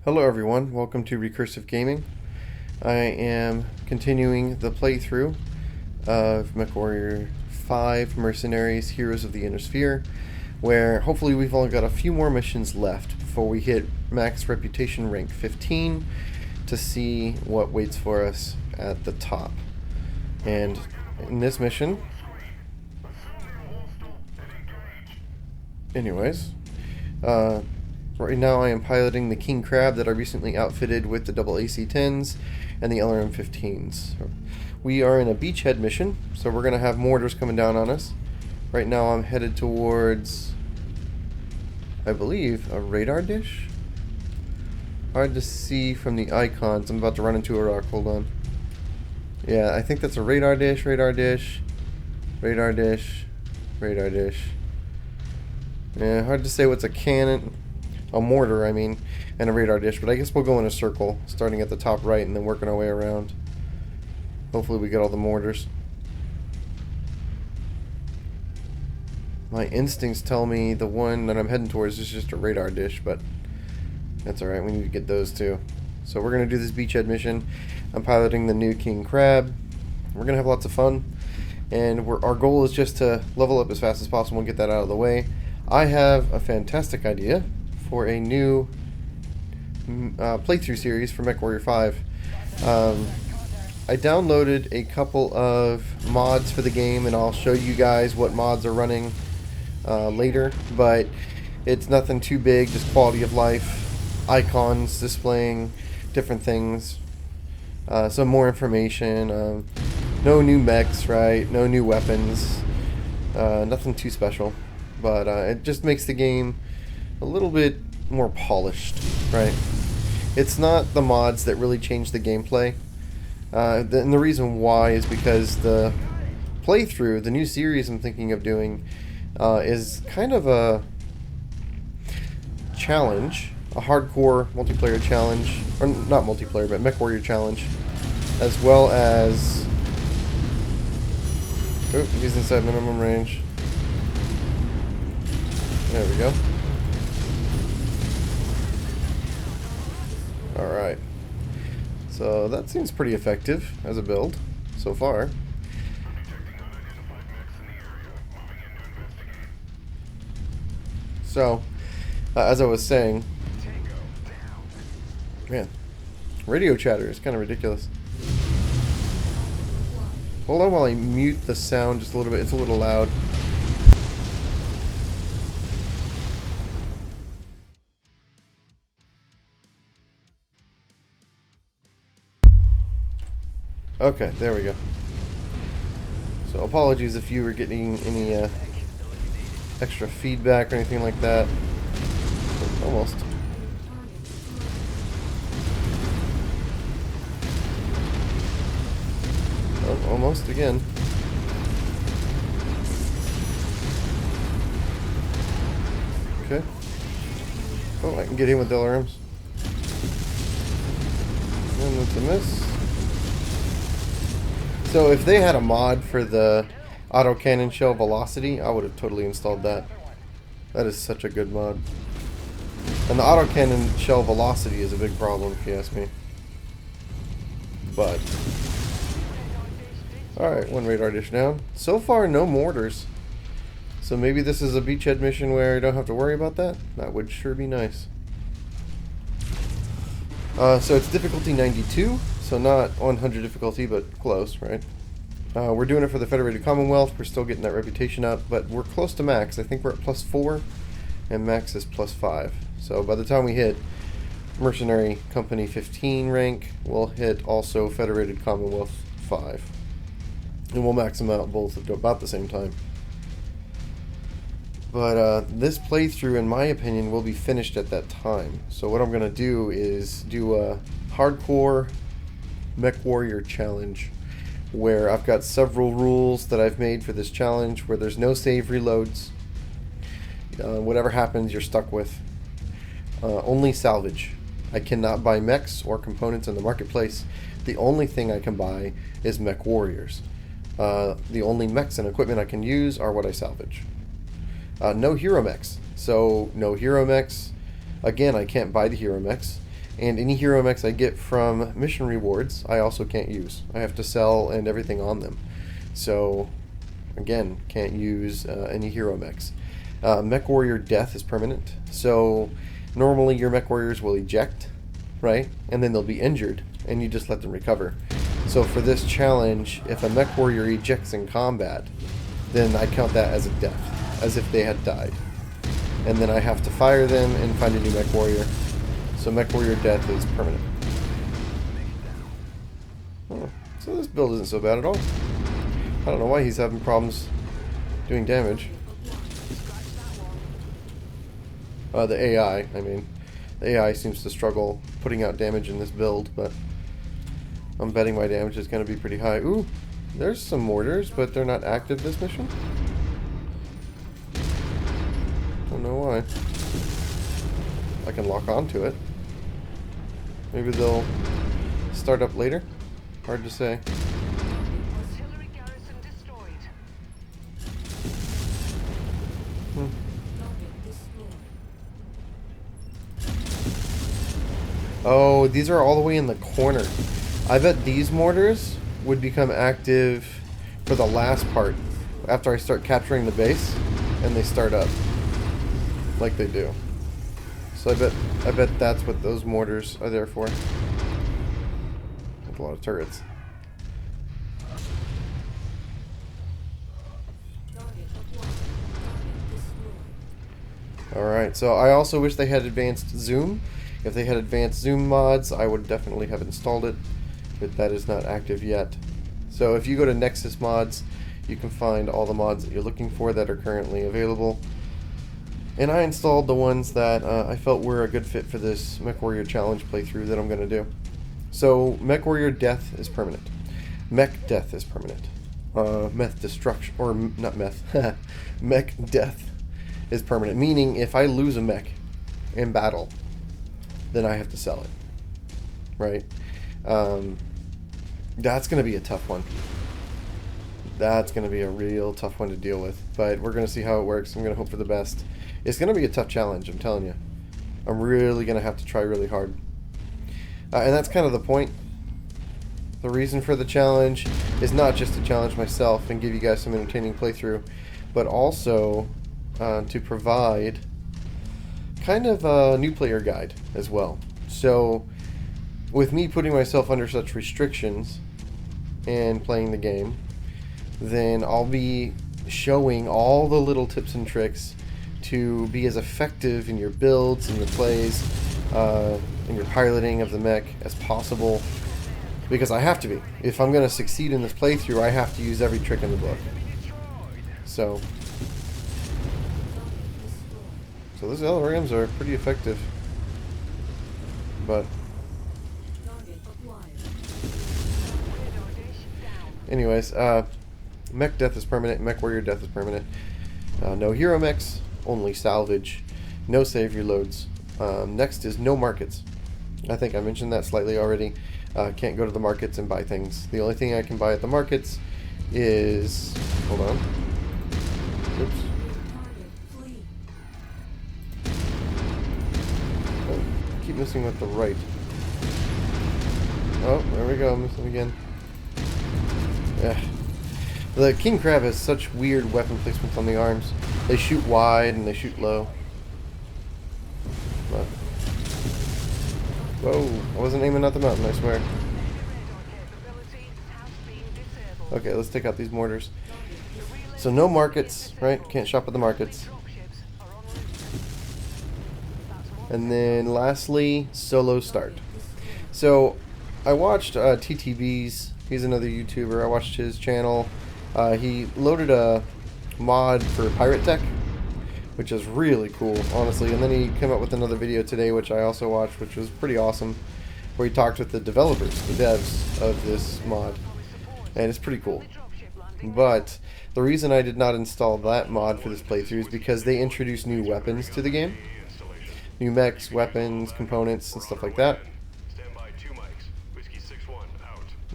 Hello everyone, welcome to Recursive Gaming. I am continuing the playthrough of Mechwarrior 5 Mercenaries Heroes of the Inner Sphere, where hopefully we've only got a few more missions left before we hit max reputation rank 15 to see what waits for us at the top. And in this mission, right now I am piloting the King Crab that I recently outfitted with the double AC-10s and the LRM-15s. We are in a beachhead mission, so we're going to have mortars coming down on us. Right now I'm headed towards, I believe, a radar dish? Hard to see from the icons. I'm about to run into a rock. Hold on. Yeah, I think that's a radar dish, radar dish, radar dish, radar dish. Yeah, hard to say what's a cannon. A mortar, I mean, and a radar dish, but I guess we'll go in a circle, starting at the top right and then working our way around. Hopefully we get all the mortars. My instincts tell me the one that I'm heading towards is just a radar dish, but that's alright, we need to get those too. So we're going to do this beachhead mission. I'm piloting the new King Crab. We're going to have lots of fun, and our goal is just to level up as fast as possible and get that out of the way. I have a fantastic idea for a new playthrough series for Mechwarrior 5. I downloaded a couple of mods for the game, and I'll show you guys what mods are running later, but it's nothing too big, just quality of life, icons displaying different things, some more information, no new mechs, right, no new weapons, nothing too special, but it just makes the game a little bit more polished, right? It's not the mods that really change the gameplay. And the reason why is because the playthrough, the new series I'm thinking of doing, is kind of a challenge, a hardcore multiplayer challenge, or not multiplayer, but Mechwarrior challenge, as well as... Oh, he's inside minimum range. There we go. Alright, so that seems pretty effective as a build so far. So, as I was saying, man, radio chatter is kind of ridiculous. Hold on while I mute the sound just a little bit, it's a little loud. Okay, there we go. So apologies if you were getting any extra feedback or anything like that. Almost. Oh, almost again. Okay. Oh, I can get in with the LRMs. And that's a miss. So if they had a mod for the autocannon shell velocity, I would have totally installed that. That is such a good mod. And the autocannon shell velocity is a big problem, if you ask me. But alright, one radar dish down. So far, no mortars. So maybe this is a beachhead mission where you don't have to worry about that. That would sure be nice. So it's difficulty 92. So not 100 difficulty, but close, right? We're doing it for the Federated Commonwealth. We're still getting that reputation up, but we're close to max. I think we're at +4, and max is +5. So by the time we hit Mercenary Company 15 rank, we'll hit also Federated Commonwealth 5. And we'll max them out both at about the same time. But this playthrough, in my opinion, will be finished at that time. So what I'm going to do is do a Hardcore Mechwarrior challenge, where I've got several rules that I've made for this challenge, where there's no save reloads. Whatever happens, you're stuck with. Only salvage. I cannot buy mechs or components in the marketplace. The only thing I can buy is Mechwarriors. The only mechs and equipment I can use are what I salvage. No Hero Mechs. So no Hero Mechs. Again, I can't buy the Hero Mechs. And any hero mechs I get from mission rewards, I also can't use. I have to sell and everything on them. So, again, can't use any hero mechs. Mechwarrior death is permanent. So, normally your mechwarriors will eject, right? And then they'll be injured, and you just let them recover. So for this challenge, if a mechwarrior ejects in combat, then I count that as a death, as if they had died. And then I have to fire them and find a new mechwarrior. So mechwarrior death is permanent. Oh, so this build isn't so bad at all. I don't know why he's having problems doing damage. The AI, I mean. The AI seems to struggle putting out damage in this build, but I'm betting my damage is going to be pretty high. Ooh, there's some mortars, but they're not active this mission. Don't know why. I can lock onto it. Maybe they'll start up later? Hard to say. Oh, these are all the way in the corner. I bet these mortars would become active for the last part, after I start capturing the base, and they start up like they do. So I bet that's what those mortars are there for. With a lot of turrets. Alright, so I also wish they had advanced zoom. If they had advanced zoom mods, I would definitely have installed it, but that is not active yet. So if you go to Nexus mods, you can find all the mods that you're looking for that are currently available. And I installed the ones that I felt were a good fit for this Mechwarrior challenge playthrough that I'm going to do. So Mechwarrior death is permanent. Mech death is permanent. Mech destruction, or not meth, mech death is permanent. Meaning if I lose a mech in battle, then I have to sell it. Right? That's going to be a tough one. That's going to be a real tough one to deal with. But we're going to see how it works. I'm going to hope for the best. It's going to be a tough challenge, I'm telling you. I'm really going to have to try really hard. And that's kind of the point. The reason for the challenge is not just to challenge myself and give you guys some entertaining playthrough, but also to provide kind of a new player guide as well. So with me putting myself under such restrictions and playing the game, then I'll be showing all the little tips and tricks to be as effective in your builds and your plays and your piloting of the mech as possible, because I have to be. If I'm going to succeed in this playthrough, I have to use every trick in the book. So those LRMs are pretty effective, but anyways, mech death is permanent, Mechwarrior death is permanent. No hero mechs, only salvage, no save reloads. Next is no markets. I think I mentioned that slightly already. Can't go to the markets and buy things. The only thing I can buy at the markets is... hold on. Oops. Oh, I keep missing with the right. Oh, there we go. I'm missing again. Yeah. The King Crab has such weird weapon placements on the arms. They shoot wide and they shoot low. But, whoa, I wasn't aiming at the mountain, I swear. Okay, let's take out these mortars. So no markets, right? Can't shop at the markets. And then lastly, solo start. So I watched TTB's, he's another YouTuber, I watched his channel. He loaded a mod for Pirate Tech, which is really cool, honestly. And then he came up with another video today, which I also watched, which was pretty awesome, where he talked with the developers, the devs of this mod. And it's pretty cool. But the reason I did not install that mod for this playthrough is because they introduced new weapons to the game. New mechs, weapons, components, and stuff like that.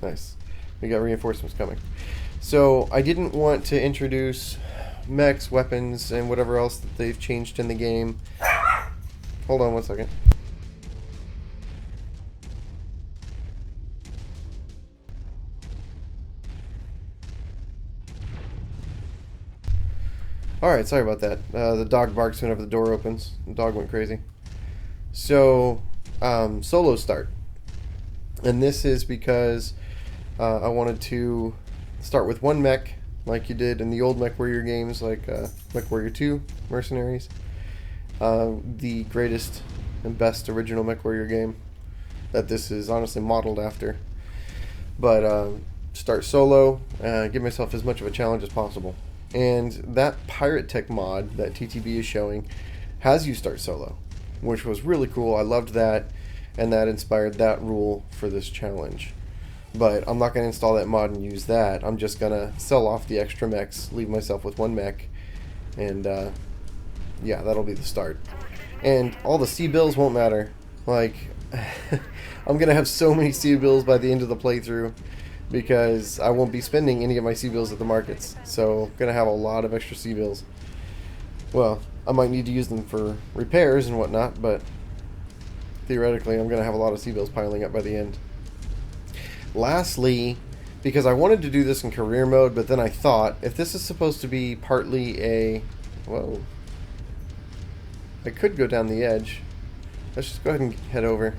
Nice. We got reinforcements coming. So I didn't want to introduce mechs, weapons, and whatever else that they've changed in the game. Hold on one second. Alright, sorry about that. The dog barks whenever the door opens. The dog went crazy. So, solo start. And this is because I wanted to start with one mech, like you did in the old Mechwarrior games, like Mechwarrior 2, Mercenaries. The greatest and best original Mechwarrior game that this is honestly modeled after. But start solo, give myself as much of a challenge as possible. And that pirate tech mod that TTB is showing has you start solo, which was really cool. I loved that, and that inspired that rule for this challenge. But I'm not going to install that mod and use that. I'm just going to sell off the extra mechs, leave myself with one mech, and yeah, that'll be the start. And all the C-bills won't matter. Like, I'm going to have so many C-bills by the end of the playthrough, because I won't be spending any of my C-bills at the markets. So I'm going to have a lot of extra C-bills. Well, I might need to use them for repairs and whatnot, but theoretically I'm going to have a lot of C-bills piling up by the end. Lastly, because I wanted to do this in career mode, but then I thought, if this is supposed to be partly a... Whoa. I could go down the edge. Let's just go ahead and head over.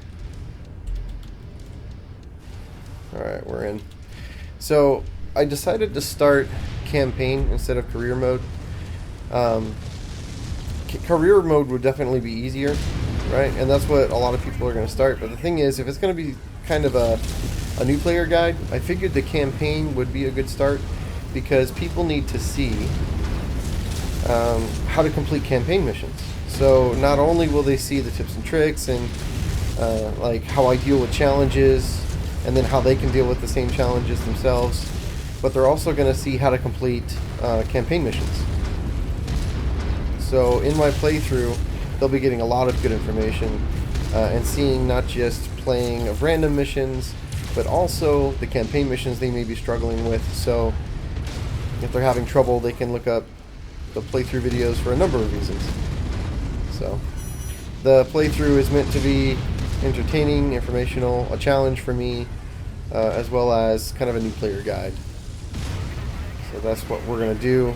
Alright, we're in. So, I decided to start campaign instead of career mode. Career mode would definitely be easier, right? And that's what a lot of people are going to start. But the thing is, if it's going to be kind of a new player guide, I figured the campaign would be a good start, because people need to see how to complete campaign missions. So not only will they see the tips and tricks and like how I deal with challenges, and then how they can deal with the same challenges themselves, but they're also going to see how to complete campaign missions. So in my playthrough, they'll be getting a lot of good information and seeing not just playing of random missions, but also the campaign missions they may be struggling with. So if they're having trouble, they can look up the playthrough videos for a number of reasons. So the playthrough is meant to be entertaining, informational, a challenge for me, as well as kind of a new player guide. So that's what we're going to do.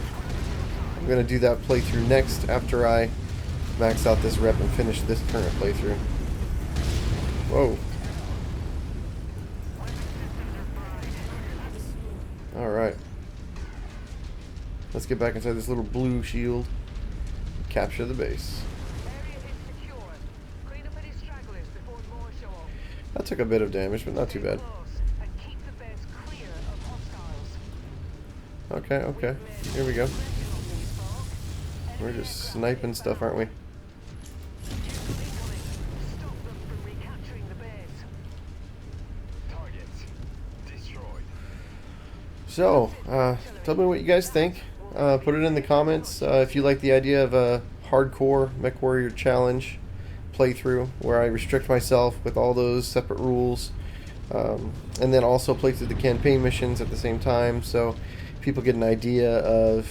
I'm going to do that playthrough next after I max out this rep and finish this current playthrough. Whoa. Alright. Let's get back inside this little blue shield. Capture the base. That took a bit of damage, but not too bad. Okay, okay. Here we go. We're just sniping stuff, aren't we? So, tell me what you guys think. Put it in the comments if you like the idea of a hardcore Mechwarrior challenge playthrough where I restrict myself with all those separate rules, and then also play through the campaign missions at the same time, so people get an idea of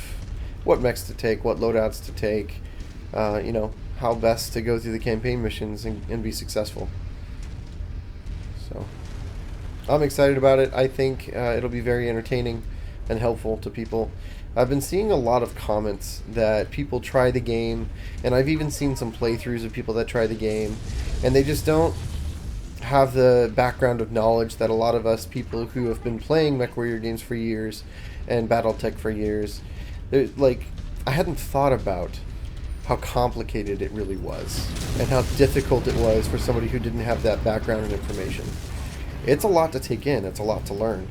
what mechs to take, what loadouts to take, you know, how best to go through the campaign missions and be successful. So I'm excited about it. I think it'll be very entertaining and helpful to people. I've been seeing a lot of comments that people try the game, and I've even seen some playthroughs of people that try the game, and they just don't have the background of knowledge that a lot of us people who have been playing Mechwarrior games for years and Battletech for years, like, I hadn't thought about how complicated it really was and how difficult it was for somebody who didn't have that background and information. It's a lot to take in, it's a lot to learn.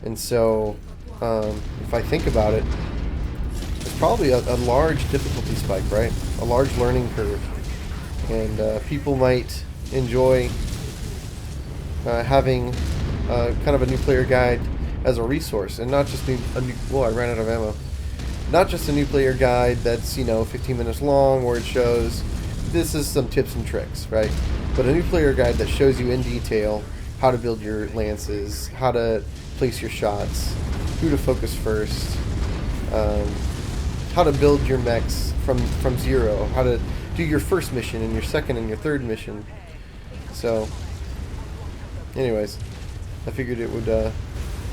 And so if I think about it, it's probably a large difficulty spike, right? A large learning curve. And people might enjoy having kind of a new player guide as a resource, and not just a new... Whoa, I ran out of ammo. Not just a new player guide that's, you know, 15 minutes long where it shows this is some tips and tricks, right? But a new player guide that shows you in detail how to build your lances, how to place your shots, who to focus first, how to build your mechs from zero, how to do your first mission and your second and your third mission. So, anyways, I figured it would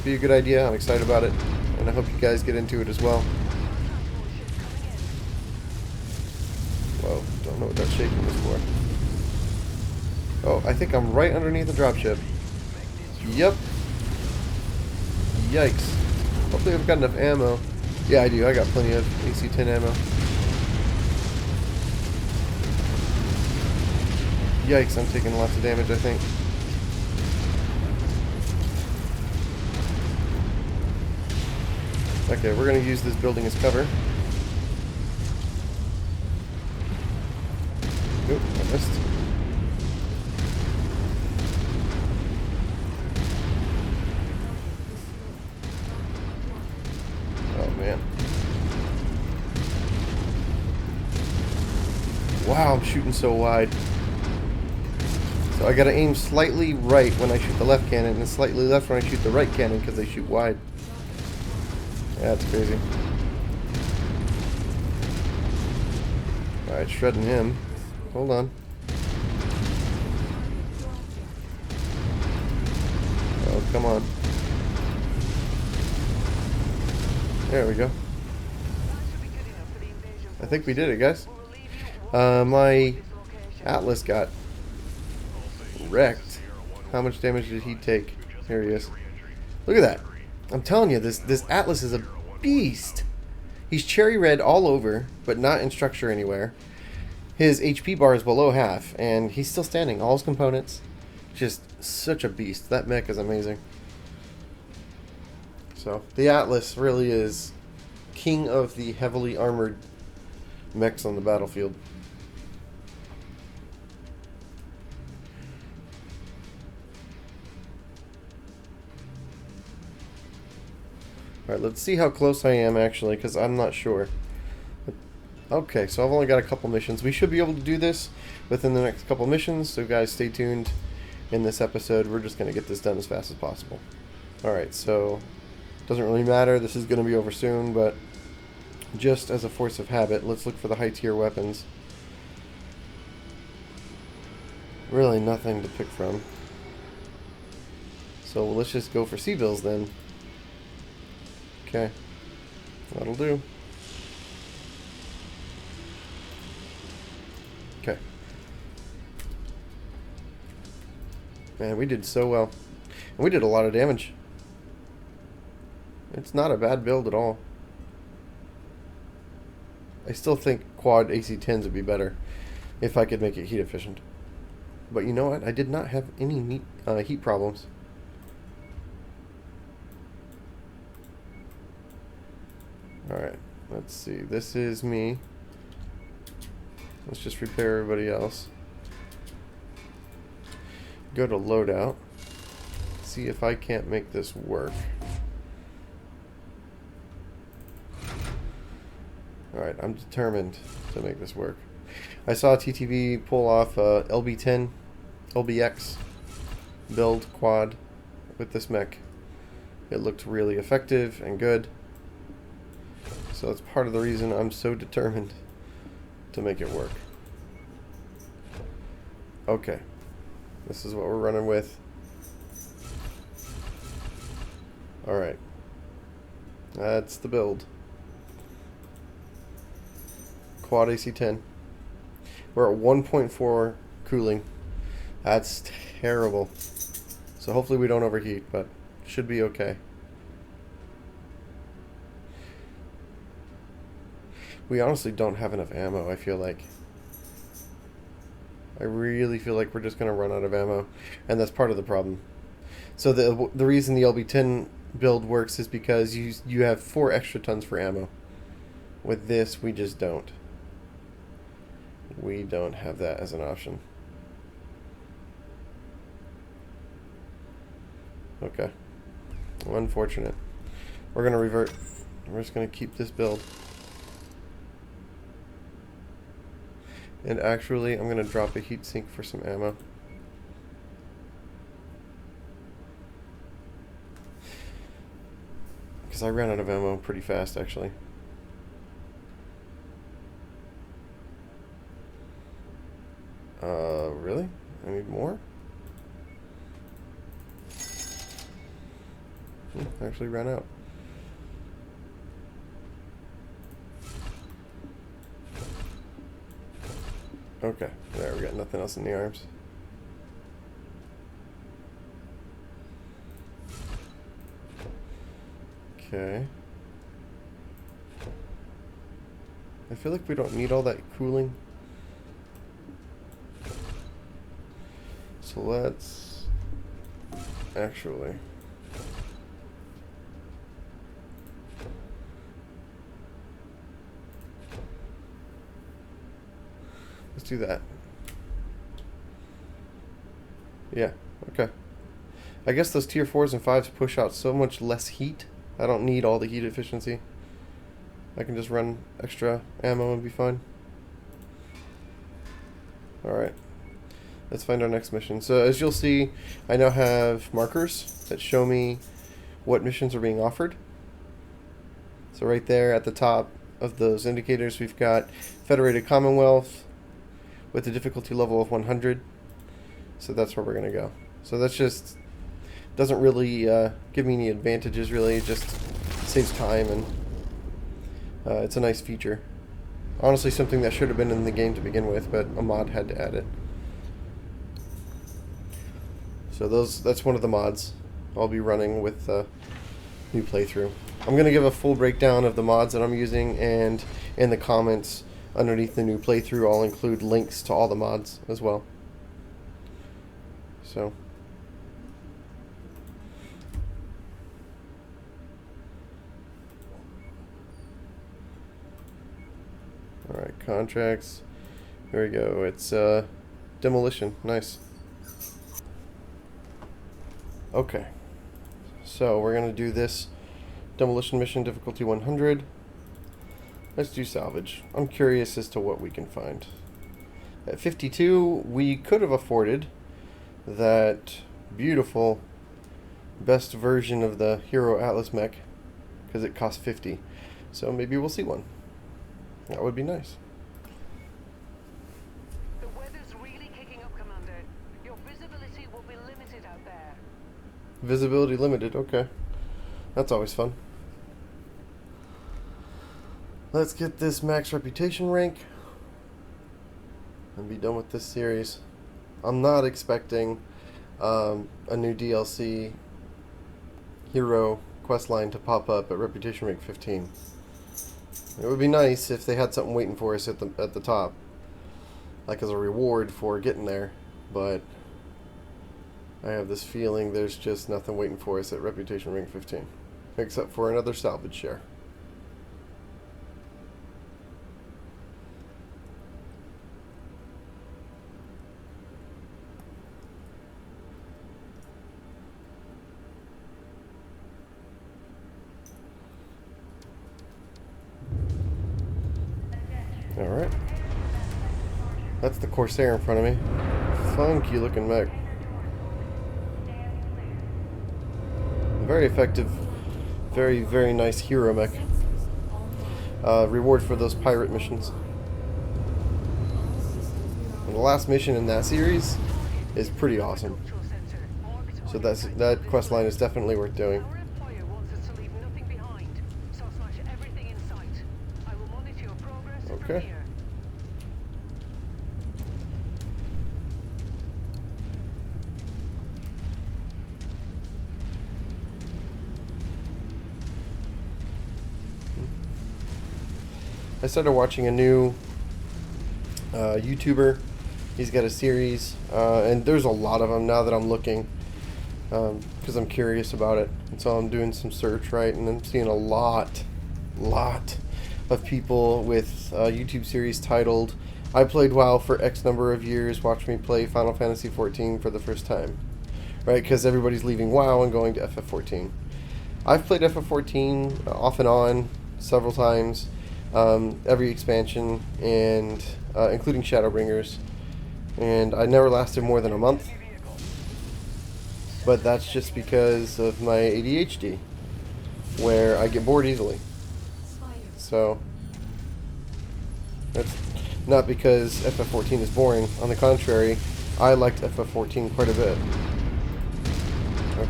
be a good idea. I'm excited about it, and I hope you guys get into it as well. know what that shaking was for. Oh, I think I'm right underneath the dropship. Yep. Yikes. Hopefully I've got enough ammo. Yeah, I do. I got plenty of AC-10 ammo. Yikes, I'm taking lots of damage, I think. Okay, we're going to use this building as cover. Oop, I missed. Oh, man. Wow, I'm shooting so wide. So I gotta aim slightly right when I shoot the left cannon and slightly left when I shoot the right cannon because they shoot wide. Yeah, that's crazy. Alright, shredding him. Hold on. Oh, come on. There we go. I think we did it, guys. My Atlas got wrecked. How much damage did he take? Here he is. Look at that. I'm telling you, this Atlas is a beast. He's cherry red all over, but not in structure anywhere. His HP bar is below half, and he's still standing. All his components. Just such a beast. That mech is amazing. So, the Atlas really is king of the heavily armored mechs on the battlefield. Alright, let's see how close I am actually, because I'm not sure. Okay, so I've only got a couple missions. We should be able to do this within the next couple missions, so guys, stay tuned in this episode. We're just going to get this done as fast as possible. Alright, so doesn't really matter. This is going to be over soon, but just as a force of habit, let's look for the high tier weapons. Really nothing to pick from. So let's just go for C-bills then. Okay, that'll do. Okay. Man, we did so well. And we did a lot of damage. It's not a bad build at all. I still think quad AC-10s would be better if I could make it heat efficient. But you know what? I did not have any heat problems. Alright, let's see. This is me. Let's just repair everybody else. Go to loadout. See if I can't make this work. Alright, I'm determined to make this work. I saw TTV pull off LB10, LBX build quad with this mech. It looked really effective and good. So that's part of the reason I'm so determined to make it work. Okay. This is what we're running with. Alright. That's the build. Quad AC-10. We're at 1.4 cooling. That's terrible. So hopefully we don't overheat, but should be okay. We honestly don't have enough ammo, I feel like. I really feel like we're just going to run out of ammo, and that's part of the problem. So the reason the LB10 build works is because you have 4 extra tons for ammo. With this, we just don't. We don't have that as an option. Okay. Unfortunate. We're going to revert. We're just going to keep this build. And actually, I'm going to drop a heat sink for some ammo. Because I ran out of ammo pretty fast, actually. Really? I need more? I actually ran out. Okay, there, we got nothing else in the arms. Okay. I feel like we don't need all that cooling. So let's actually let's do that. Yeah, okay. I guess those tier 4s and 5s push out so much less heat. I don't need all the heat efficiency. I can just run extra ammo and be fine. Alright. Let's find our next mission. So as you'll see, I now have markers that show me what missions are being offered. So right there at the top of those indicators, we've got Federated Commonwealth with a difficulty level of 100. So that's where we're going to go. So that's just doesn't really give me any advantages, really. It just saves time, and it's a nice feature. Honestly, something that should have been in the game to begin with, but a mod had to add it. So that's one of the mods I'll be running with new playthrough. I'm going to give a full breakdown of the mods that I'm using, and in the comments underneath the new playthrough I'll include links to all the mods as well. So alright, contracts. Here we go. It's demolition. Nice. Okay. So we're going to do this demolition mission, difficulty 100. Let's do salvage. I'm curious as to what we can find. At 52, we could have afforded that beautiful best version of the Hero Atlas mech because it costs 50. So maybe we'll see one. That would be nice. The weather's really kicking up, Commander. Your visibility will be limited out there. Visibility limited, okay. That's always fun. Let's get this max reputation rank and be done with this series. I'm not expecting a new DLC hero questline to pop up at reputation rank 15. It would be nice if they had something waiting for us at the top, like as a reward for getting there, but I have this feeling there's just nothing waiting for us at reputation rank 15, except for another salvage share. Alright. That's the Corsair in front of me. Funky looking mech. Very effective. Very, very nice hero mech. Reward for those pirate missions. And the last mission in that series is pretty awesome. So that quest line is definitely worth doing. Okay. I started watching a new YouTuber. He's got a series, and there's a lot of them now that I'm looking, because I'm curious about it. And so I'm doing some search, right, and I'm seeing a lot of people with YouTube series titled "I played WoW for X number of years. Watch me play Final Fantasy XIV for the first time," right? Because everybody's leaving WoW and going to FF14. I've played FF14 off and on several times, every expansion, and including Shadowbringers, and I never lasted more than a month. But that's just because of my ADHD, where I get bored easily. So that's not because FF14 is boring. On the contrary, I liked FF14 quite a bit.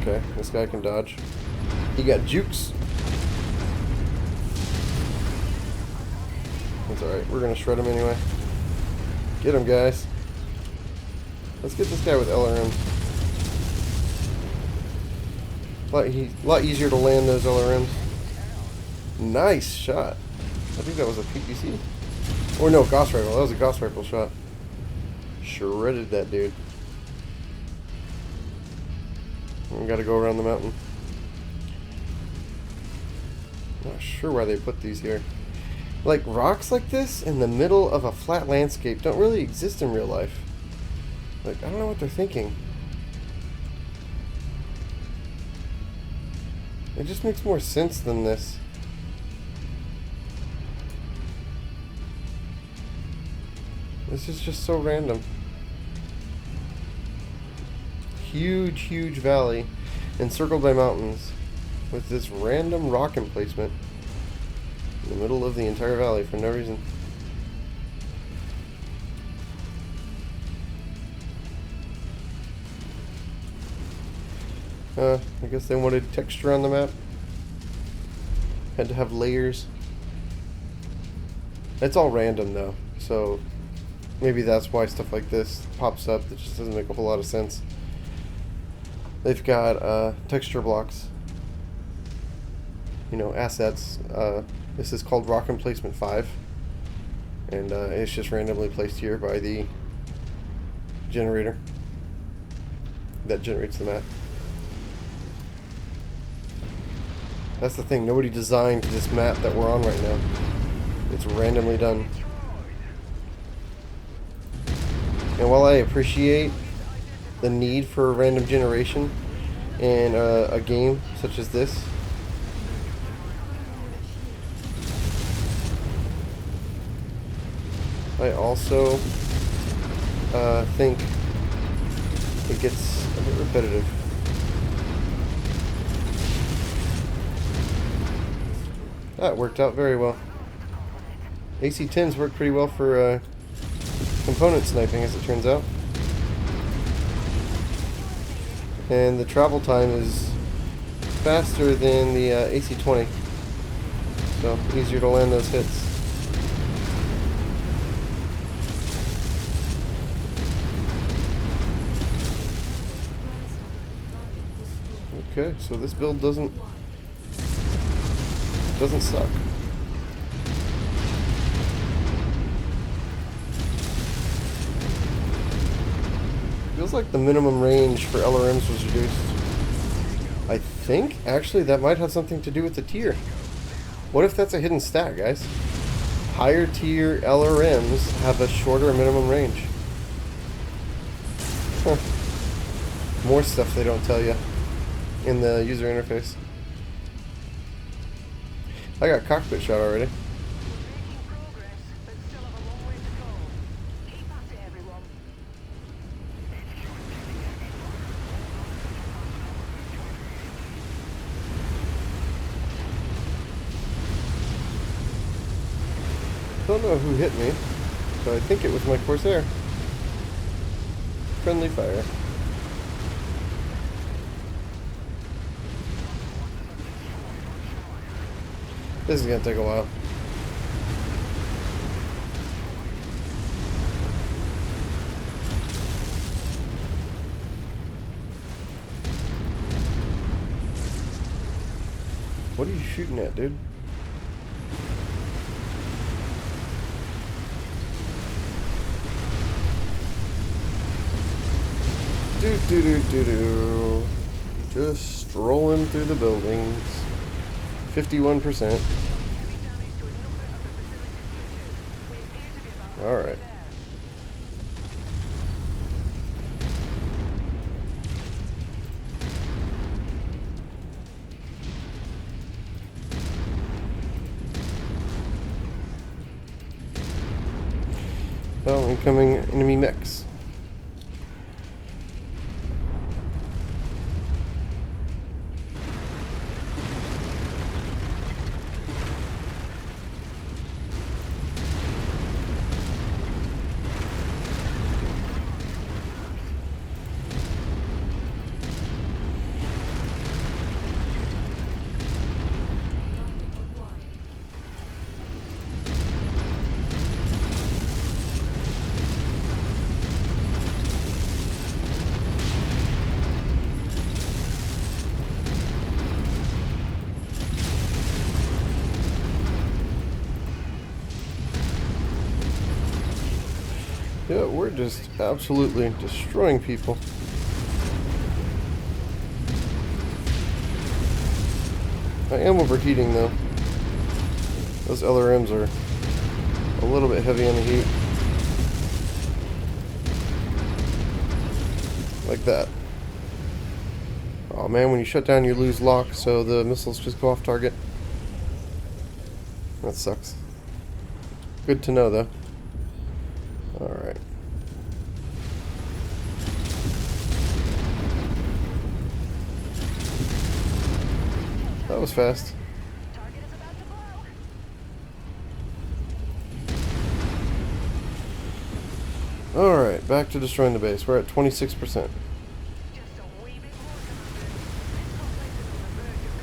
Okay, this guy can dodge. He got jukes. That's alright, we're gonna shred him anyway. Get him, guys. Let's get this guy with LRMs. A lot easier to land those LRMs. Nice shot. I think that was a PPC. Or no, Gauss Rifle. That was a Gauss Rifle shot. Shredded that dude. We gotta go around the mountain. Not sure why they put these here. Like, rocks like this in the middle of a flat landscape don't really exist in real life. Like, I don't know what they're thinking. It just makes more sense than this. This is just so random. Huge, huge valley encircled by mountains with this random rock emplacement in the middle of the entire valley for no reason. I guess they wanted texture on the map. Had to have layers. It's all random though, so maybe that's why stuff like this pops up. That just doesn't make a whole lot of sense. They've got texture blocks, you know, assets. This is called Rock Emplacement 5, and it's just randomly placed here by the generator that generates the map. That's the thing, nobody designed this map that we're on right now. It's randomly done. And while I appreciate the need for random generation in a game such as this, I also think it gets a bit repetitive. That worked out very well. AC-10s work pretty well for component sniping, as it turns out. And the travel time is faster than the AC-20. So, easier to land those hits. Okay, so this build doesn't suck. Feels like the minimum range for LRMs was reduced. I think, actually, that might have something to do with the tier. What if that's a hidden stat, guys? Higher tier LRMs have a shorter minimum range. Huh. More stuff they don't tell you in the user interface. I got cockpit shot already. Don't know who hit me, but I think it was my Corsair. Friendly fire. This is gonna take a while. What are you shooting at, dude? Do. Just strolling through the buildings. 51%. Alright. Oh, incoming enemy mechs. just absolutely destroying people. I am overheating though. Those LRMs are a little bit heavy on the heat. Like that. Oh man, when you shut down you lose lock, so the missiles just go off target. That sucks. Good to know though. Alright. That was fast. Target is about to blow. Alright, back to destroying the base. We're at 26%. Just a wee bit more, Commander. This complex is on the verge of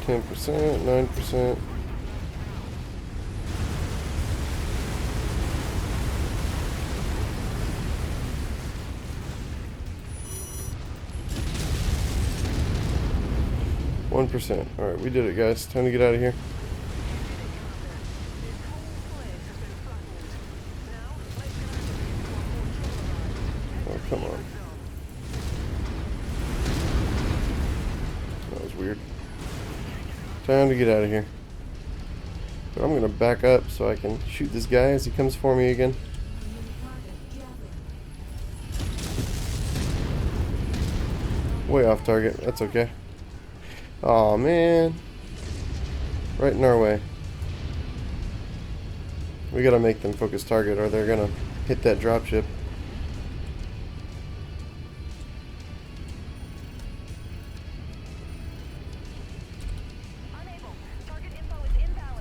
collapse. 10%, 9%. %. Alright, we did it, guys. Time to get out of here. Oh, come on. That was weird. Time to get out of here. But I'm going to back up so I can shoot this guy as he comes for me again. Way off target. That's okay. Aw, man. Right in our way. We gotta make them focus target or they're gonna hit that dropship.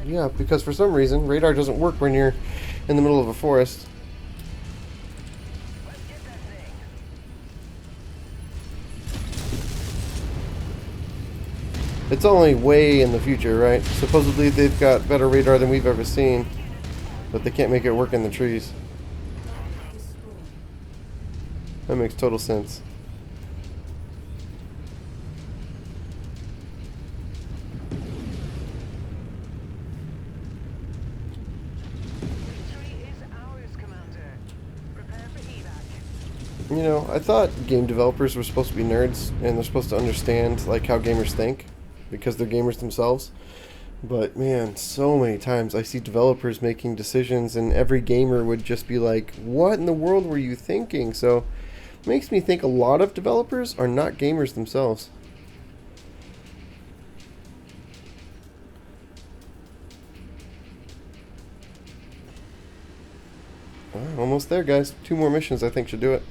Yeah, because for some reason radar doesn't work when you're in the middle of a forest. It's only way in the future, right? Supposedly they've got better radar than we've ever seen, but they can't make it work in the trees. That makes total sense. Victory is ours, Commander. Prepare for evac. You know, I thought game developers were supposed to be nerds and they're supposed to understand like how gamers think because they're gamers themselves. But man, so many times I see developers making decisions and every gamer would just be like, what in the world were you thinking? So it makes me think a lot of developers are not gamers themselves. Alright, almost there, guys. 2 more missions I think should do it.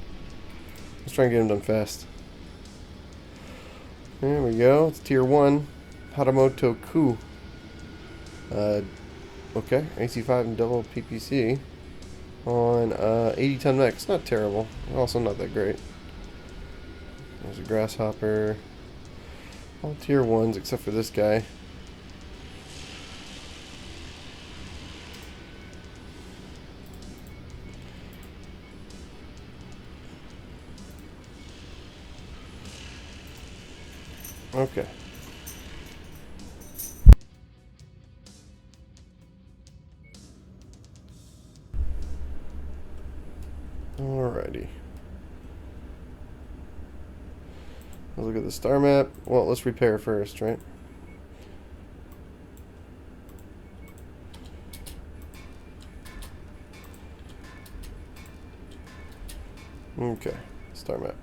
Let's try and get them done fast. There we go. It's tier 1. Haramoto Ku. Okay. AC5 and double PPC. On 80-ton mech. It's not terrible. Also not that great. There's a grasshopper. All tier 1s except for this guy. Okay. Alrighty. Let's look at the star map. Well, let's repair first, right? Okay, star map.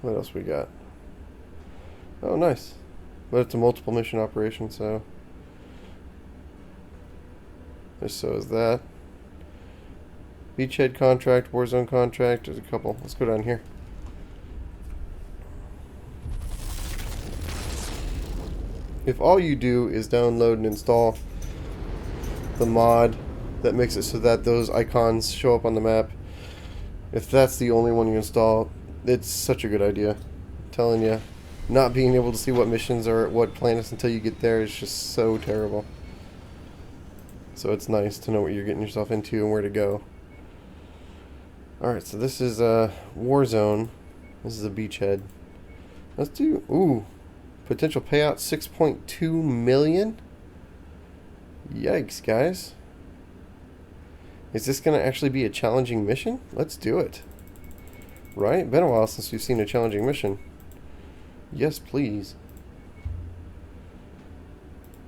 What else we got? Oh, nice. But it's a multiple mission operation, so... So is that. Beachhead contract, Warzone contract, there's a couple. Let's go down here. If all you do is download and install the mod that makes it so that those icons show up on the map, if that's the only one you install, it's such a good idea. I'm telling you, not being able to see what missions are at what planets until you get there is just so terrible. So it's nice to know what you're getting yourself into and where to go. Alright, so this is Warzone. This is a beachhead. Let's do, ooh, potential payout 6.2 million. Yikes, guys. Is this going to actually be a challenging mission? Let's do it. Right? Been a while since we've seen a challenging mission. Yes, please.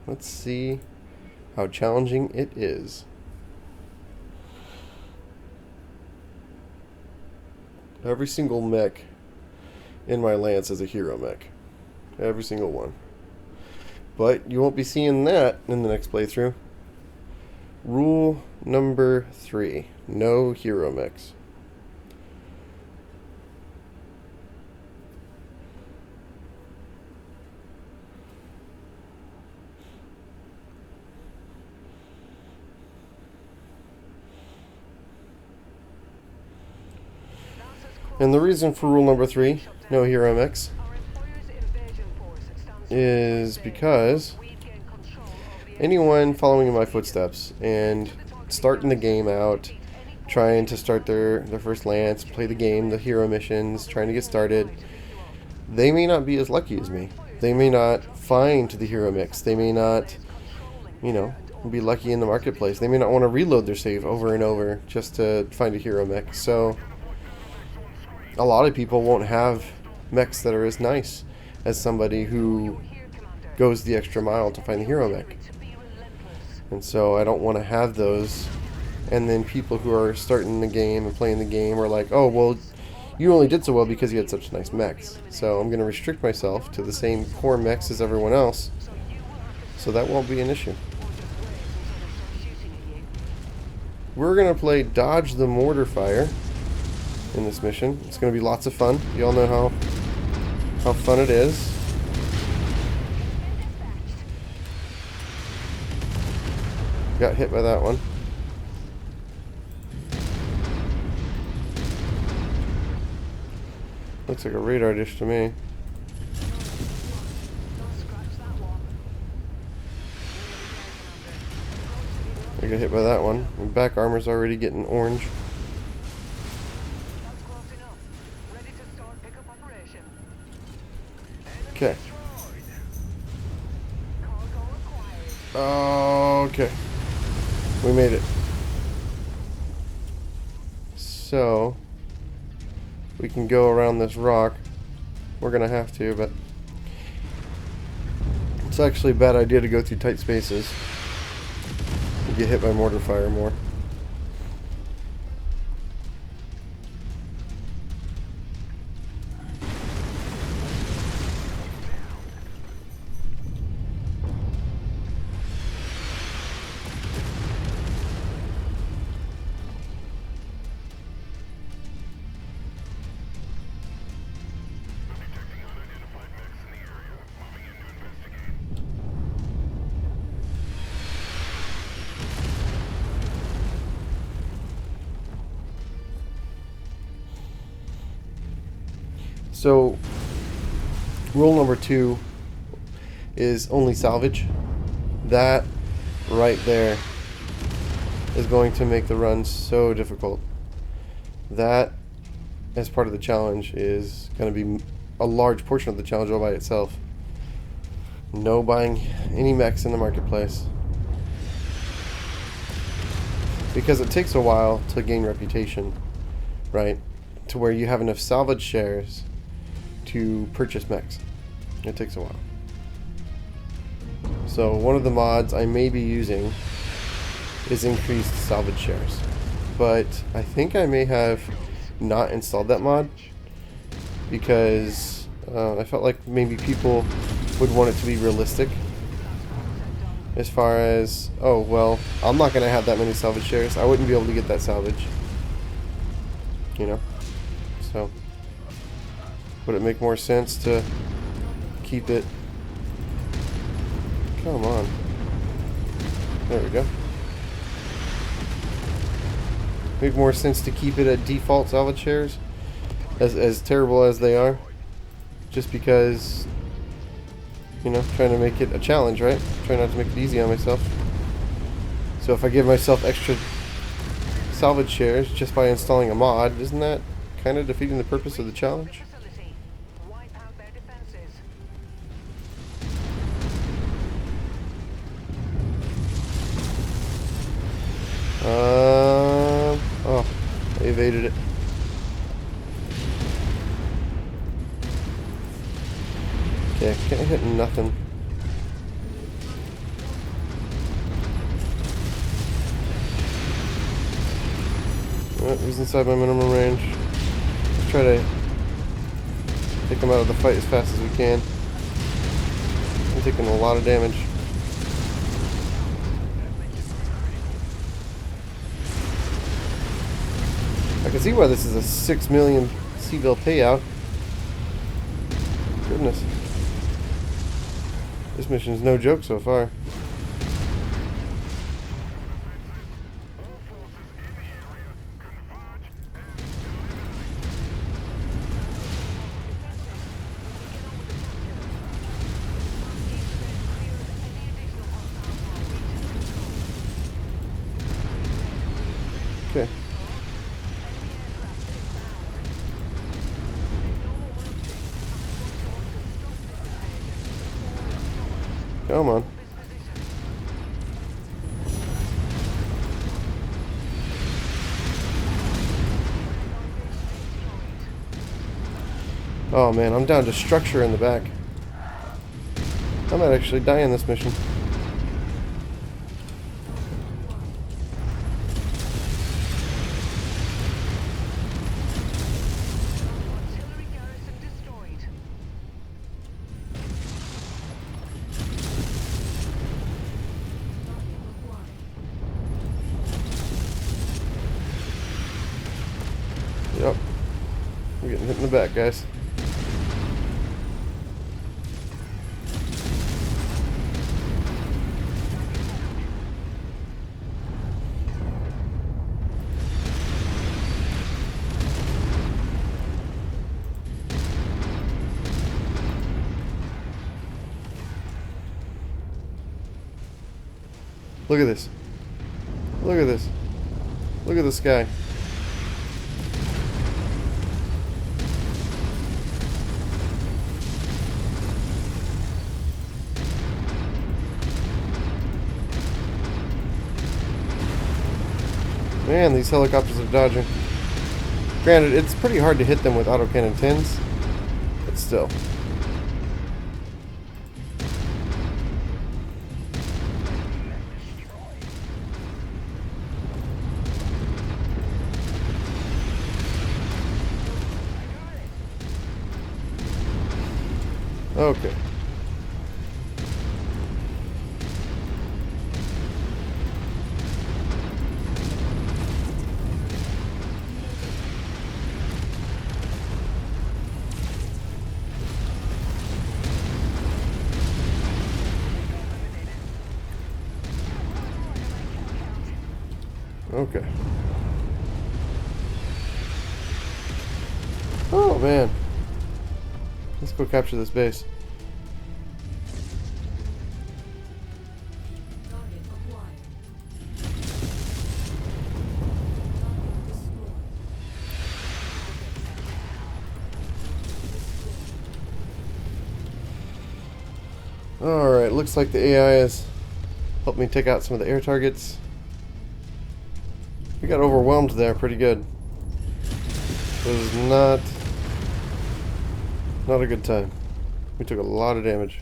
Let's see how challenging it is. Every single mech in my lance is a hero mech. Every single one. But you won't be seeing that in the next playthrough. Rule number 3. No hero mechs. And the reason for rule number 3, no hero mechs, is because anyone following in my footsteps and starting the game out, trying to start their first lance, play the game, the hero missions, trying to get started, they may not be as lucky as me. They may not find the hero mix. They may not, you know, be lucky in the marketplace. They may not want to reload their save over and over just to find a hero mech. So a lot of people won't have mechs that are as nice as somebody who goes the extra mile to find the hero mech. And so I don't want to have those. And then people who are starting the game and playing the game are like, oh, well, you only did so well because you had such nice mechs. So I'm going to restrict myself to the same core mechs as everyone else. So that won't be an issue. We're going to play Dodge the Mortar Fire in this mission. It's going to be lots of fun. You all know how fun it is. Got hit by that one. Looks like a radar dish to me. I got hit by that one. My back armor's already getting orange. Okay. Okay. We made it. So we can go around this rock. We're gonna have to, but it's actually a bad idea to go through tight spaces. You get hit by mortar fire more. So, rule number 2 is only salvage. That right there is going to make the run so difficult. That, as part of the challenge, is going to be a large portion of the challenge all by itself. No buying any mechs in the marketplace. Because it takes a while to gain reputation, right? To where you have enough salvage shares to purchase mechs. It takes a while. So one of the mods I may be using is increased salvage shares, but I think I may have not installed that mod because I felt like maybe people would want it to be realistic as far as, oh well, I'm not gonna have that many salvage shares, I wouldn't be able to get that salvage, you know. So would it make more sense to keep it? Come on. There we go. Make more sense to keep it at default salvage shares, as terrible as they are, just because, you know, trying to make it a challenge, right? Trying not to make it easy on myself. So if I give myself extra salvage shares just by installing a mod, isn't that kind of defeating the purpose of the challenge? baited it. Okay, can't hit nothing. Oh, he's inside my minimum range. Let's try to take him out of the fight as fast as we can. I'm taking a lot of damage. I can see why this is a 6 million C-bill payout. Goodness. This mission is no joke so far. Okay. Come on. Oh man, I'm down to structure in the back. I might actually die in this mission. Yep. We're getting hit in the back, guys. Look at this. Look at this. Look at this guy. Man, these helicopters are dodging. Granted, it's pretty hard to hit them with autocannon 10s, but still. Okay. Okay. Oh man. Let's go capture this base. Alright, looks like the AI has helped me take out some of the air targets. We got overwhelmed there pretty good. It was not a good time. We took a lot of damage.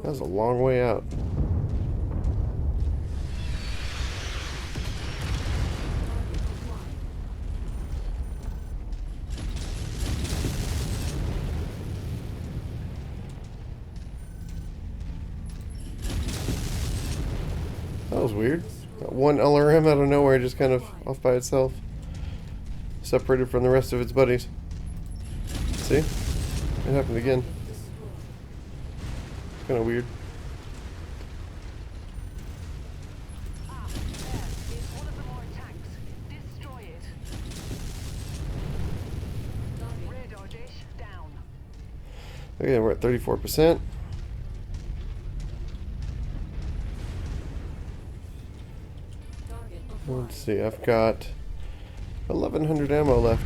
That was a long way out. That was weird. Got one LRM out of nowhere, just kind of off by itself. Separated from the rest of its buddies. See? It happened again. Kind of weird. Okay, we're at 34%. Let's see, I've got 1,100 ammo left.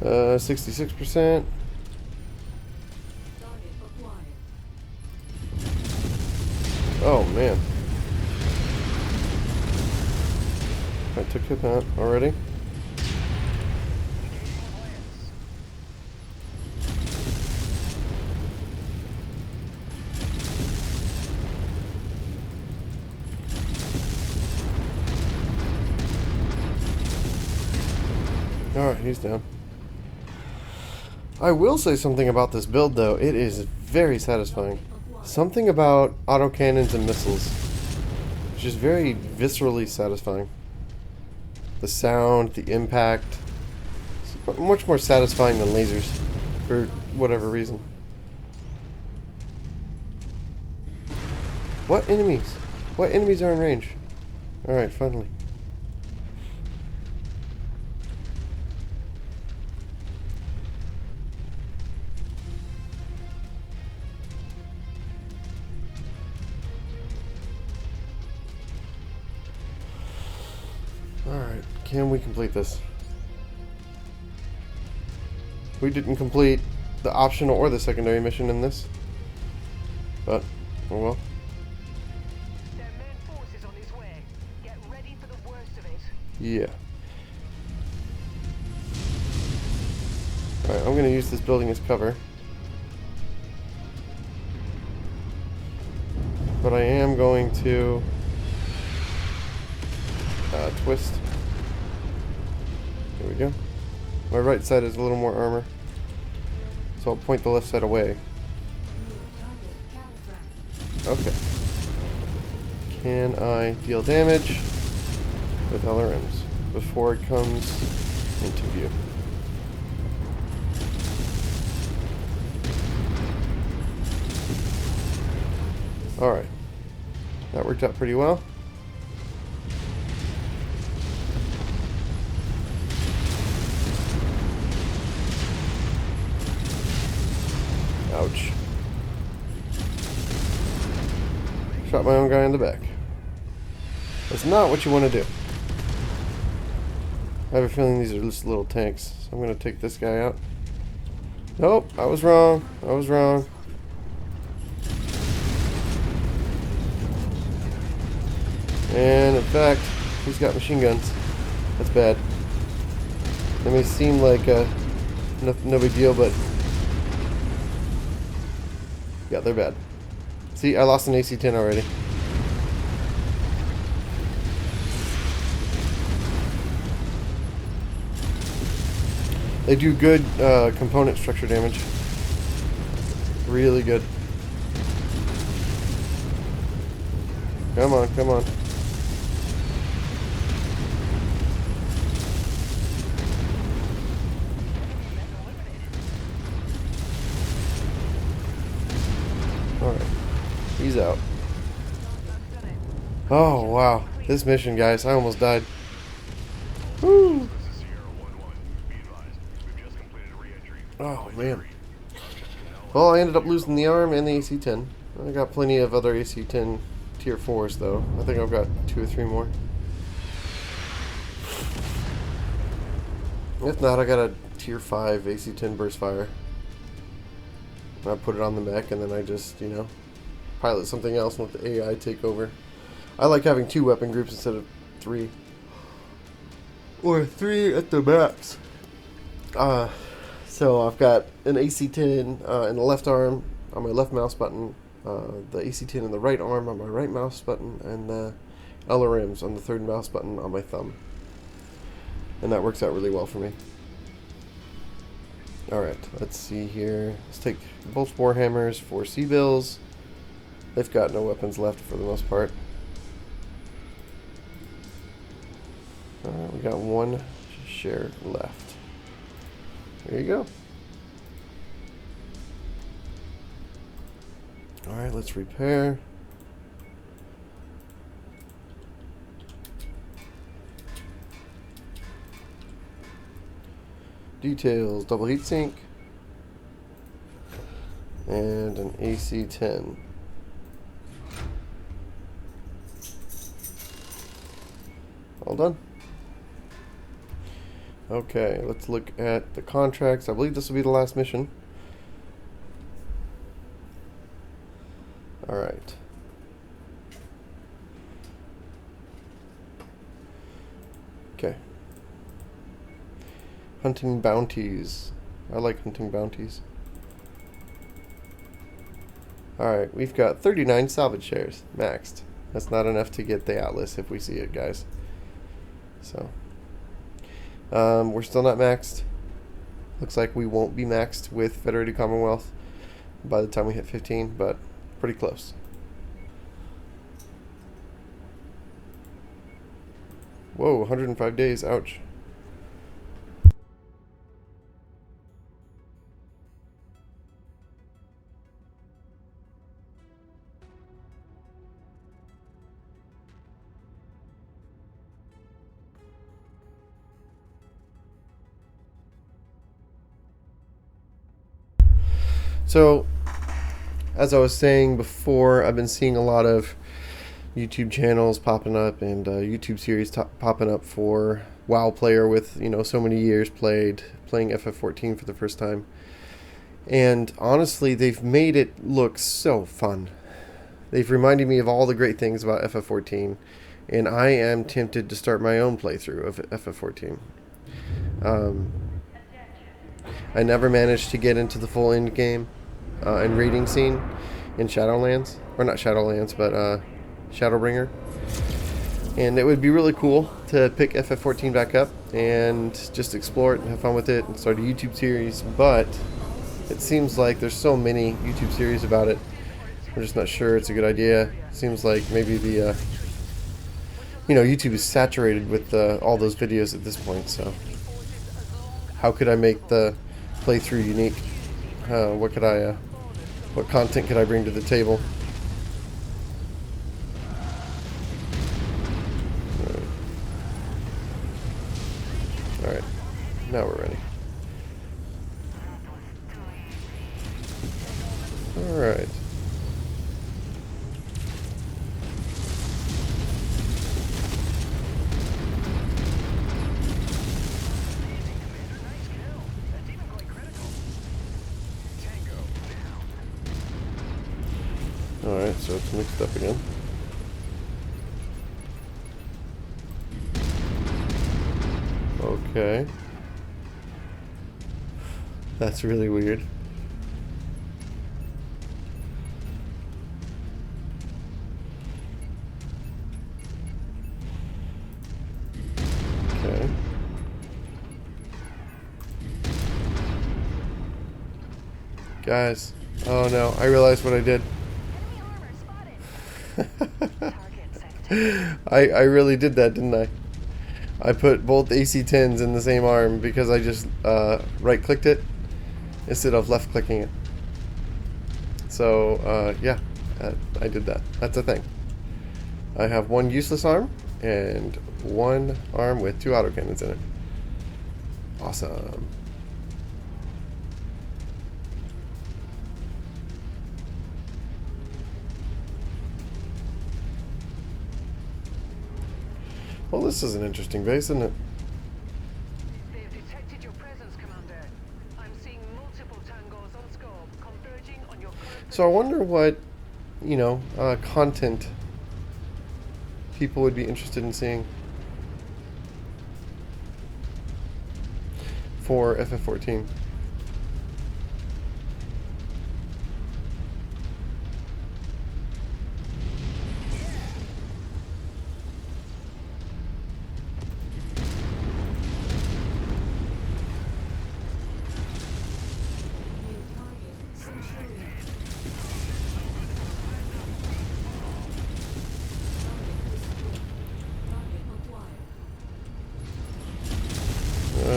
66%. Oh man. I took him out already. Alright, he's down. I will say something about this build though. It is very satisfying. Something about autocannons and missiles. It's just very viscerally satisfying. The sound, the impact. It's much more satisfying than lasers. For whatever reason. What enemies? What enemies are in range? Alright, finally. Alright, can we complete this? We didn't complete the optional or the secondary mission in this. But, oh well. Their main force is on his way. Get ready for the worst of it. Yeah. Alright, I'm going to use this building as cover. But I am going to twist. There we go. My right side is a little more armor. So I'll point the left side away. Okay. Can I deal damage with LRMs before it comes into view? Alright. That worked out pretty well. Ouch. Shot my own guy in the back. That's not what you want to do. I have a feeling these are just little tanks, so I'm going to take this guy out. Nope, I was wrong. I was wrong. And in fact, he's got machine guns. That's bad. They may seem like no big deal, but yeah, they're bad. See, I lost an AC-10 already. They do good component structure damage. Really good. Come on, come on. Alright. He's out. Oh, wow. This mission, guys. I almost died. Woo! Oh, man. Well, I ended up losing the arm and the AC-10. I got plenty of other AC-10 tier 4s, though. I think I've got 2 or 3 more. If not, I got a tier 5 AC-10 burst fire. I put it on the mech, and then I just, you know, pilot something else and let the AI take over. I like having 2 weapon groups instead of 3. Or 3 at the max. So I've got an AC-10 in the left arm on my left mouse button, the AC-10 in the right arm on my right mouse button, and the LRMs on the third mouse button on my thumb. And that works out really well for me. Alright, let's see here. Let's take both Warhammers for C-Bills. They've got no weapons left for the most part. Alright, we got 1 share left. There you go. Alright, let's repair. Details, double heatsink. And an AC-10. All done. Okay, let's look at the contracts. I believe this will be the last mission. Alright. Okay. Hunting bounties. I like hunting bounties. Alright, we've got 39 salvage shares maxed. That's not enough to get the Atlas if we see it, guys. So, we're still not maxed. Looks like we won't be maxed with Federated Commonwealth by the time we hit 15, but pretty close. Whoa, 105 days, ouch. So, as I was saying before, I've been seeing a lot of YouTube channels popping up and YouTube series popping up for WoW player with, you know, so many years playing FF14 for the first time. And honestly, they've made it look so fun. They've reminded me of all the great things about FF14, and I am tempted to start my own playthrough of FF14. I never managed to get into the full end game and raiding scene in Shadowlands, or not Shadowlands, but Shadowbringer. And it would be really cool to pick FF14 back up and just explore it and have fun with it and start a YouTube series, but it seems like there's so many YouTube series about it. I'm just not sure it's a good idea. It seems like maybe the you know, YouTube is saturated with all those videos at this point, so how could I make the playthrough unique? What content could I bring to the table? Alright, now we're ready. Alright. Alright, so it's mixed up again. Okay. That's really weird. Okay. Guys. Oh no, I realized what I did. I really did that, didn't I? I put both AC-10s in the same arm because I just right-clicked it instead of left-clicking it. So, yeah, I did that. That's a thing. I have one useless arm and one arm with 2 autocannons in it. Awesome. Well, this is an interesting base, isn't it? They've detected your presence, Commander. I'm seeing multiple tangos on scope converging on your current. So I wonder what, you know, content people would be interested in seeing for FF14.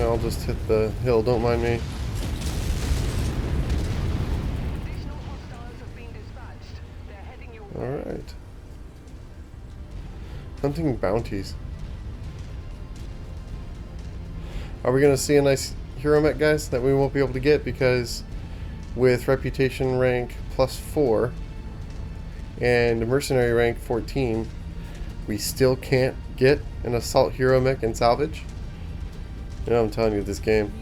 I'll just hit the hill, don't mind me. Additional hostiles have been dispatched. They're heading your way. Alright. Hunting bounties. Are we going to see a nice Hero Mech, guys, that we won't be able to get because with reputation rank +4 and mercenary rank 14, we still can't get an assault Hero Mech and salvage? Yeah, I'm telling you, this game.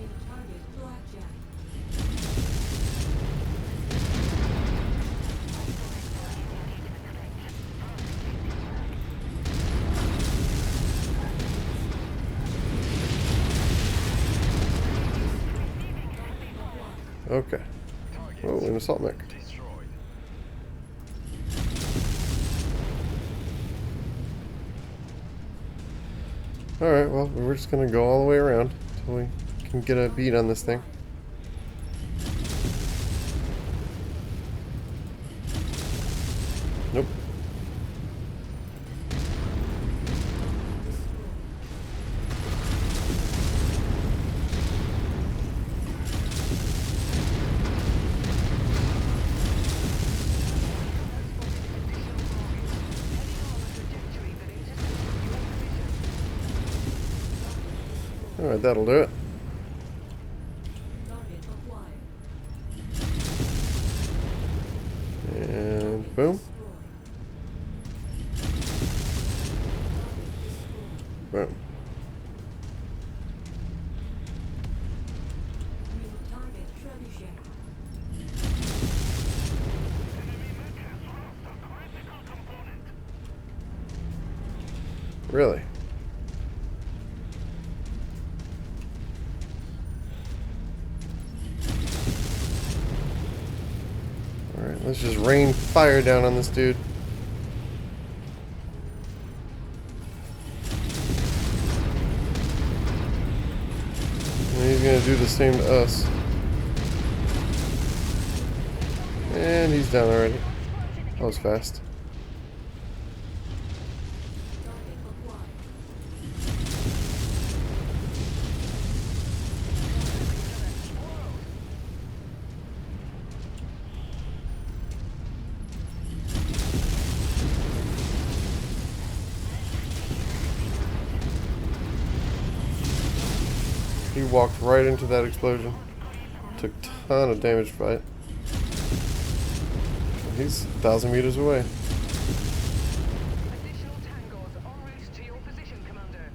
Okay. Oh, an assault mech. Alright, well, we're just gonna go all the way around until we can get a beat on this thing. Nope. Alright, that'll do it. And boom. Boom. Really? Alright, let's just rain fire down on this dude. And he's gonna do the same to us. And he's down already. That was fast. He walked right into that explosion. Took a ton of damage by it. He's 1,000 meters away. Additional tangos en route to your position, Commander.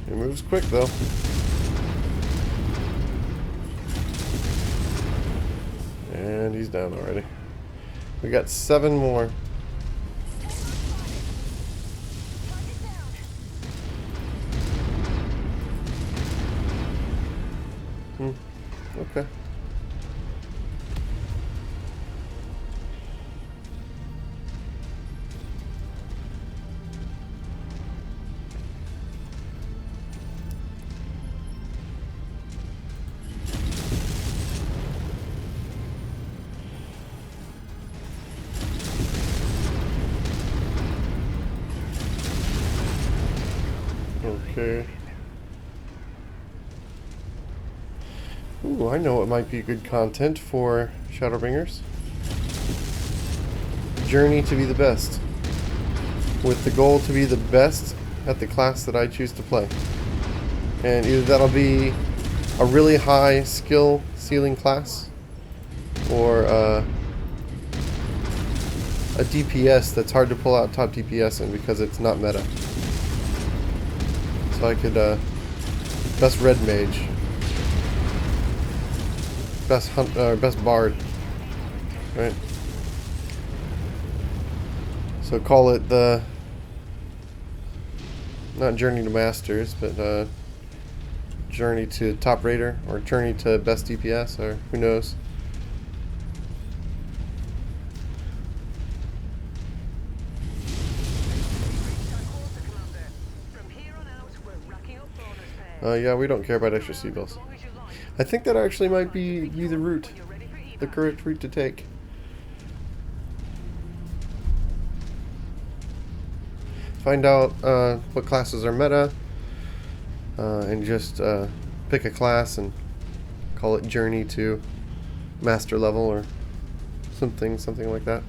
He moves quick though. And he's down already. We got 7 more. Okay. Okay. Ooh, I know what might be good content for Shadowbringers. Journey to be the best. With the goal to be the best at the class that I choose to play. And either that'll be a really high skill ceiling class, or a DPS that's hard to pull out top DPS in because it's not meta. So I could, best red mage. Best hunt, best bard, right? So call it the, not journey to masters, but journey to top raider, or journey to best DPS, or who knows. Yeah, we don't care about extra seagulls. I think that actually might be the route, the correct route to take. Find out what classes are meta, and just pick a class and call it Journey to Master level or something like that.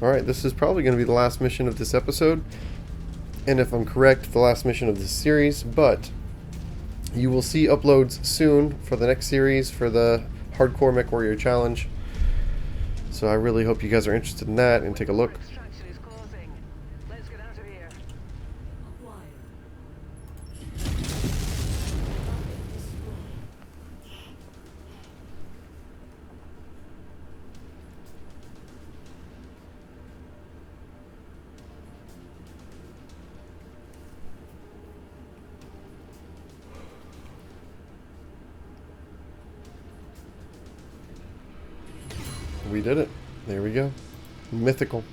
Alright, this is probably going to be the last mission of this episode. And if I'm correct, the last mission of this series, but you will see uploads soon for the next series for the Hardcore Mechwarrior Challenge. So I really hope you guys are interested in that and take a look. Extraction is closing. Let's get out of here. We did it. There we go. Mythical.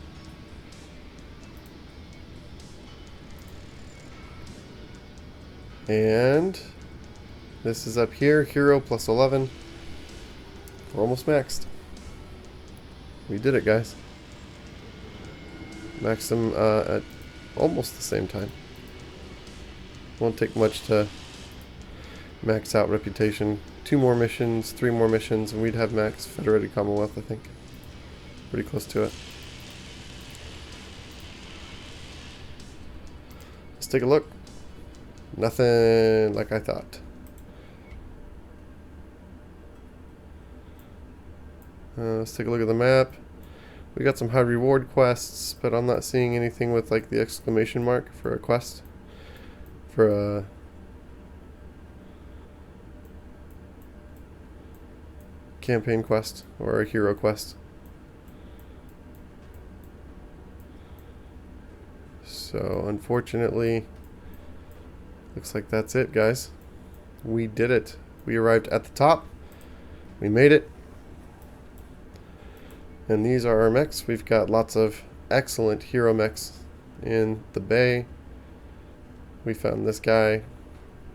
And this is up here. Hero plus 11. We're almost maxed. We did it, guys. Maxed them at almost the same time. Won't take much to max out reputation. 2 more missions, 3 more missions, and we'd have max Federated Commonwealth, I think. Pretty close to it. Let's take a look. Nothing like I thought. Let's take a look at the map. We got some high reward quests, but I'm not seeing anything with like the exclamation mark for a quest. For a campaign quest or a hero quest. So unfortunately, looks like that's it, guys. We did it. We arrived at the top. We made it. And these are our mechs. We've got lots of excellent hero mechs in the bay. We found this guy.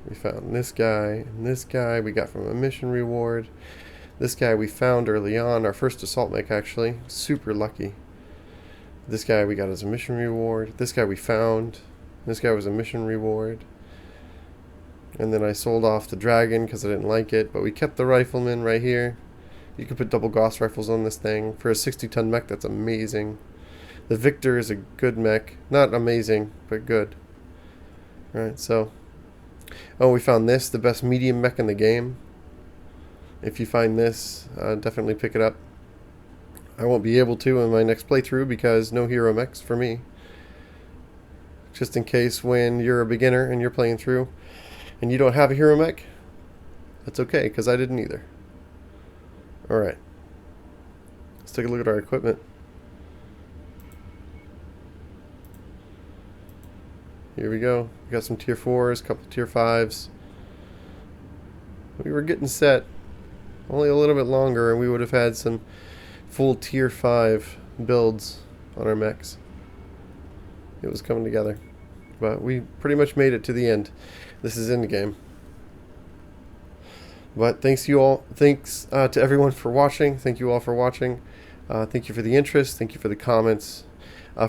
We found this guy and this guy. We got from a mission reward. This guy we found early on, our first assault mech actually. Super lucky. This guy we got as a mission reward. This guy we found. This guy was a mission reward. And then I sold off the dragon because I didn't like it. But we kept the rifleman right here. You can put double Gauss rifles on this thing. For a 60-ton mech, that's amazing. The Victor is a good mech. Not amazing, but good. Alright, so. Oh, we found this, the best medium mech in the game. If you find this, definitely pick it up. I won't be able to in my next playthrough because no hero mechs for me. Just in case when you're a beginner and you're playing through and you don't have a hero mech, that's okay because I didn't either. Alright. Let's take a look at our equipment. Here we go. We got some tier 4s, couple tier 5s. We were getting set. Only a little bit longer and we would have had some full tier 5 builds on our mechs. It was coming together. But we pretty much made it to the end. This is in the game. But thanks you all. Thanks to everyone for watching. Thank you all for watching. Thank you for the interest. Thank you for the comments.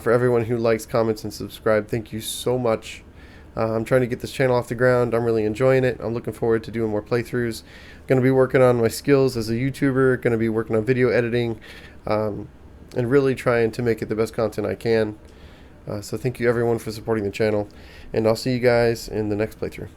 For everyone who likes, comments, and subscribe, thank you so much. I'm trying to get this channel off the ground. I'm really enjoying it. I'm looking forward to doing more playthroughs. Going to be working on my skills as a YouTuber. Going to be working on video editing. And really trying to make it the best content I can. So thank you everyone for supporting the channel. And I'll see you guys in the next playthrough.